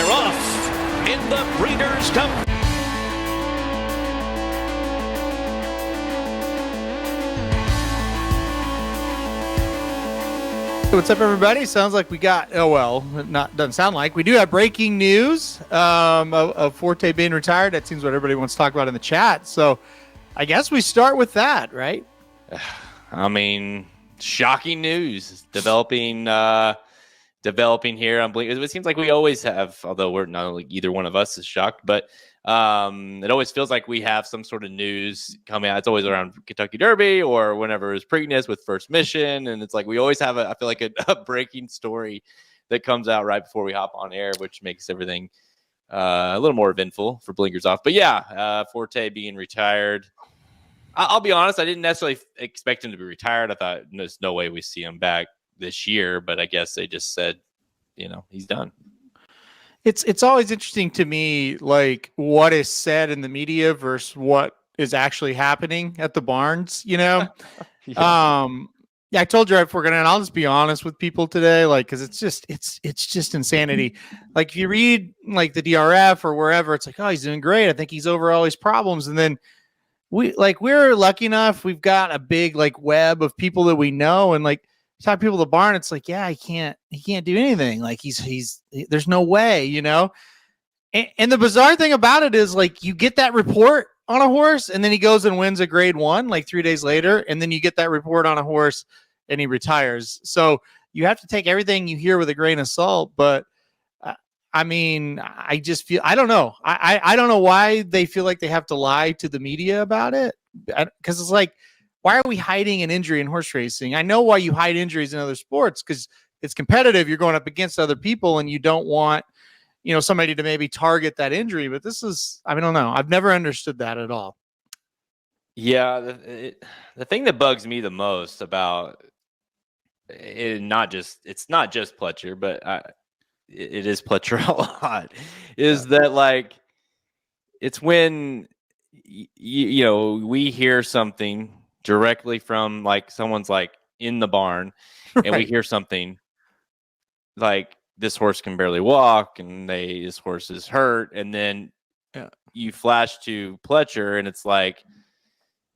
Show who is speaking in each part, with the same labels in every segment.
Speaker 1: They're off in the Breeders' Cup.
Speaker 2: What's up, everybody? Sounds like we got, doesn't sound like. We do have breaking news of Forte being retired. That seems what everybody wants to talk about in the chat. So I guess we start with that, right?
Speaker 3: I mean, shocking news developing here on Blink. It seems like we always have, although we're not like either one of us is shocked, but it always feels like we have some sort of news coming out. It's always around Kentucky Derby or whenever it's Preakness with First Mission, and it's like we always have I feel like a breaking story that comes out right before we hop on air, which makes everything a little more eventful for Blinkers Off. But yeah, Forte being retired. I'll be honest, I didn't necessarily expect him to be retired. I thought there's no way we see him back this year, but I guess they just said, he's done.
Speaker 2: It's always interesting to me, like what is said in the media versus what is actually happening at the barns, Yeah. I told you right before and I'll just be honest with people today, like, cause it's just insanity. Like if you read like the DRF or wherever, it's like, oh, he's doing great. I think he's over all his problems. And then we're lucky enough. We've got a big like web of people that we know. And like, talk to people at the barn, it's like, yeah, he can't do anything. Like there's no way, And the bizarre thing about it is like you get that report on a horse and then he goes and wins a grade 1 like 3 days later, and then you get that report on a horse and he retires. So you have to take everything you hear with a grain of salt. But I mean, I just feel, I don't know. I don't know why they feel like they have to lie to the media about it, because it's like, why are we hiding an injury in horse racing? I know why you hide injuries in other sports, because it's competitive. You're going up against other people and you don't want, somebody to maybe target that injury. But this is, I don't know. I've never understood that at all.
Speaker 3: Yeah. The thing that bugs me the most about it, it's not just Pletcher, but it is Pletcher a lot, is that like, it's when, we hear something directly from like someone's like in the barn, right, and we hear something like this horse can barely walk and this horse is hurt, and then you flash to Pletcher and it's like,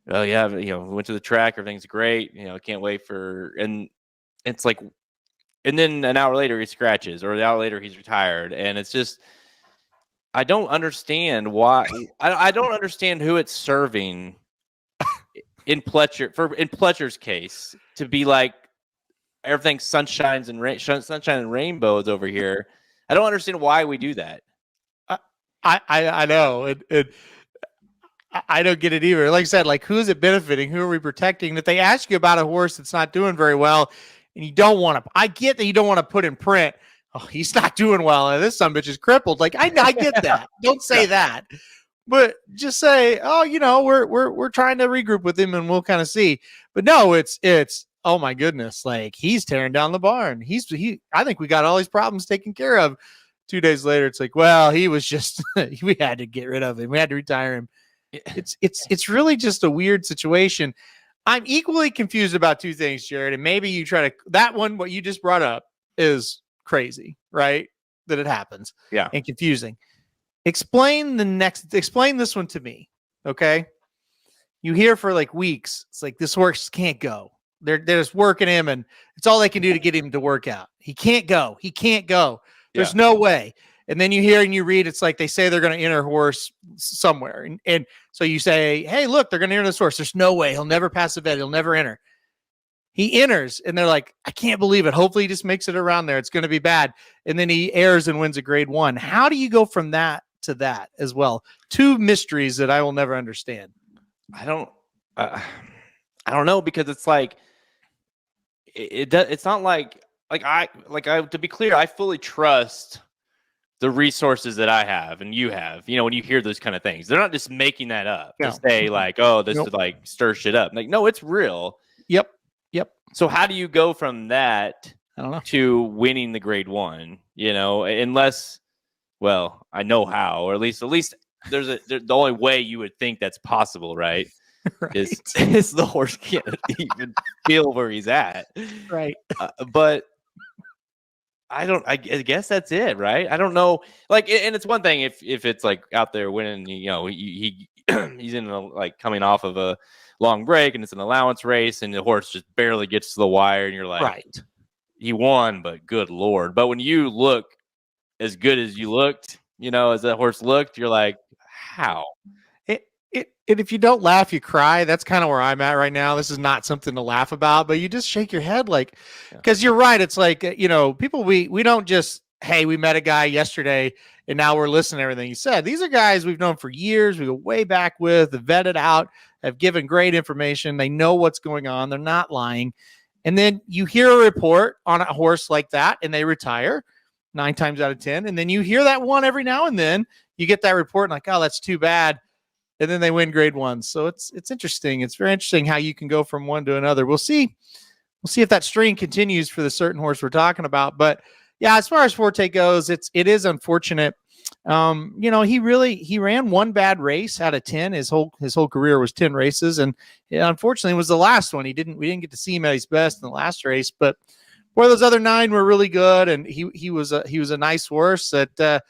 Speaker 3: oh yeah, we went to the track, everything's great, can't wait for, and it's like, and then an hour later he scratches, or an hour later he's retired, and it's just, I don't understand why. I don't understand who it's serving in Pletcher's case to be like everything's sunshine and rainbows over here. I don't understand why we do that.
Speaker 2: I know. I don't get it either. Like I said, like, who is it benefiting? Who are we protecting? If they ask you about a horse that's not doing very well, and you don't want to, I get that you don't want to put in print, oh, he's not doing well, this son of a bitch is crippled. Like, I get that. Don't say that. But just say, oh, we're trying to regroup with him and we'll kind of see. But no, it's oh my goodness, like he's tearing down the barn. I think we got all these problems taken care of. 2 days later, it's like, well, he was just we had to get rid of him. We had to retire him. It's really just a weird situation. I'm equally confused about two things, Jared. And maybe you try to that one, what you just brought up is crazy, right? That it happens.
Speaker 3: Yeah.
Speaker 2: And confusing. Explain this one to me. Okay. You hear for like weeks, it's like this horse can't go. They're just working him and it's all they can do to get him to work out. He can't go. There's no way. And then you hear and you read, it's like they say they're going to enter a horse somewhere. And so you say, hey, look, they're going to enter this horse. There's no way. He'll never pass the vet. He'll never enter. He enters and they're like, I can't believe it. Hopefully he just makes it around there. It's going to be bad. And then he airs and wins a grade 1. How do you go from that to that as well? Two mysteries that I will never understand.
Speaker 3: I don't know, because it's like, it's not like to be clear, I fully trust the resources that I have and you have, when you hear those kind of things, they're not just making that up to say like, oh, this is like stir shit up. Like, no, it's real.
Speaker 2: Yep.
Speaker 3: So how do you go from that
Speaker 2: I don't know
Speaker 3: to winning the grade 1, unless, well, I know how, or at least there's the only way you would think that's possible, right?
Speaker 2: Right.
Speaker 3: Is the horse can't even feel where he's at.
Speaker 2: Right.
Speaker 3: But I guess that's it, right? I don't know. Like, and it's one thing if it's like out there winning, he's in like coming off of a long break and it's an allowance race and the horse just barely gets to the wire and you're like,
Speaker 2: right.
Speaker 3: He won, but good Lord. But when you look as good as you looked, as that horse looked, you're like, how?
Speaker 2: And if you don't laugh, you cry. That's kind of where I'm at right now. This is not something to laugh about, but you just shake your head because you're right. It's like, people, we don't just, hey, we met a guy yesterday and now we're listening to everything he said. These are guys we've known for years. We go way back with, have vetted out, have given great information. They know what's going on. They're not lying. And then you hear a report on a horse like that and they retire 9 times out of 10. And then you hear that one every now and then. You get that report and like, oh, that's too bad. And then they win grade 1. So it's interesting. It's very interesting how you can go from one to another. We'll see if that string continues for the certain horse we're talking about. But yeah, as far as Forte goes, it is unfortunate. He ran one bad race out of 10. His whole career was 10 races, and it unfortunately was the last one. We didn't get to see him at his best in the last race, but boy, those other 9 were really good, and he was a nice horse that.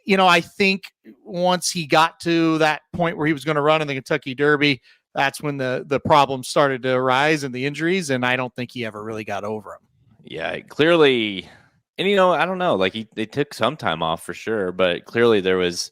Speaker 2: I think once he got to that point where he was going to run in the Kentucky Derby, that's when the problems started to arise and the injuries, and I don't think he ever really got over them.
Speaker 3: Yeah, clearly, and I don't know, like they took some time off for sure, but clearly there was,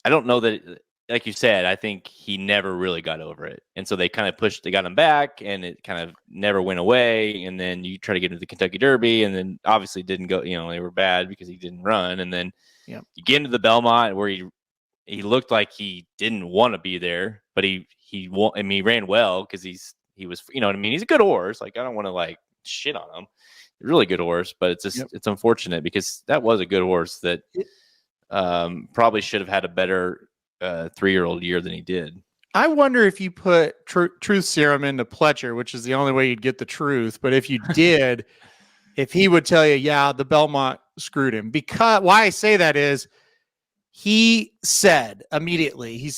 Speaker 3: I don't know that, like you said, I think he never really got over it, and so they kind of they got him back, and it kind of never went away, and then you try to get into the Kentucky Derby, and then obviously didn't go, they were bad because he didn't run, and then you get into the Belmont where he looked like he didn't want to be there, but he ran well because he was, he's a good horse. Like, I don't want to like shit on him. Really good horse, but it's just it's unfortunate because that was a good horse that probably should have had a better 3-year-old year than he did.
Speaker 2: I wonder if you put truth serum into Pletcher, which is the only way you'd get the truth. But if you did, if he would tell you, yeah, the Belmont screwed him. Because why I say that is he said immediately,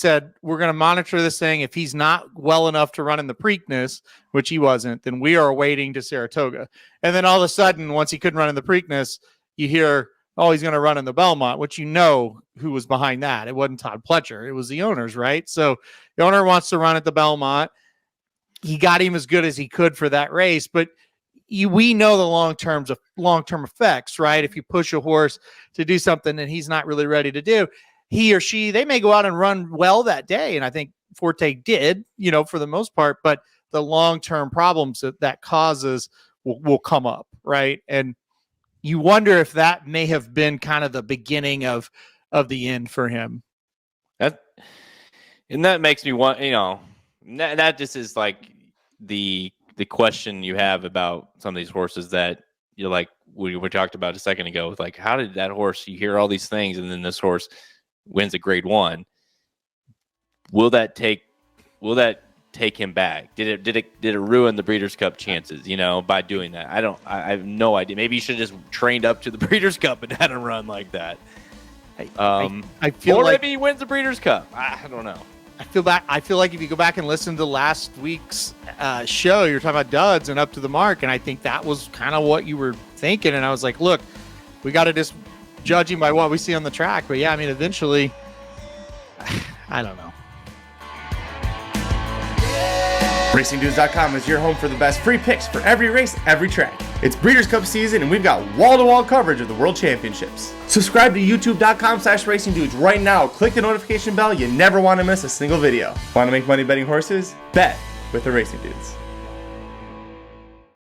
Speaker 2: we're going to monitor this thing. If he's not well enough to run in the Preakness, which he wasn't, then we are waiting to Saratoga. And then all of a sudden, once he couldn't run in the Preakness, you hear, oh, he's going to run in the Belmont, which who was behind that. It wasn't Todd Pletcher. It was the owners, right? So the owner wants to run at the Belmont. He got him as good as he could for that race, but we know the long-term effects, right? If you push a horse to do something that he's not really ready to do, he or she, they may go out and run well that day. And I think Forte did, for the most part, but the long-term problems that causes will come up, right? And you wonder if that may have been kind of the beginning of the end for him.
Speaker 3: That makes me want, that just is like the question you have about some of these horses that you're like, we talked about a second ago, with like, how did that horse, you hear all these things and then this horse wins a grade 1. Will that take him back? Did it ruin the Breeders' Cup chances, by doing that? I have no idea. Maybe you should have just trained up to the Breeders' Cup and had him run like that.
Speaker 2: I feel like
Speaker 3: maybe he wins the Breeders' Cup. I don't know.
Speaker 2: I feel like if you go back and listen to last week's show, you're talking about duds and up to the mark, and I think that was kind of what you were thinking. And I was like, look, we got to just judge him by what we see on the track. But yeah, I mean, eventually, I don't know.
Speaker 4: RacingDudes.com is your home for the best free picks for every race, every track. It's Breeders' Cup season, and we've got wall-to-wall coverage of the World Championships. Subscribe to YouTube.com/RacingDudes right now. Click the notification bell. You never want to miss a single video. Want to make money betting horses? Bet with the Racing Dudes.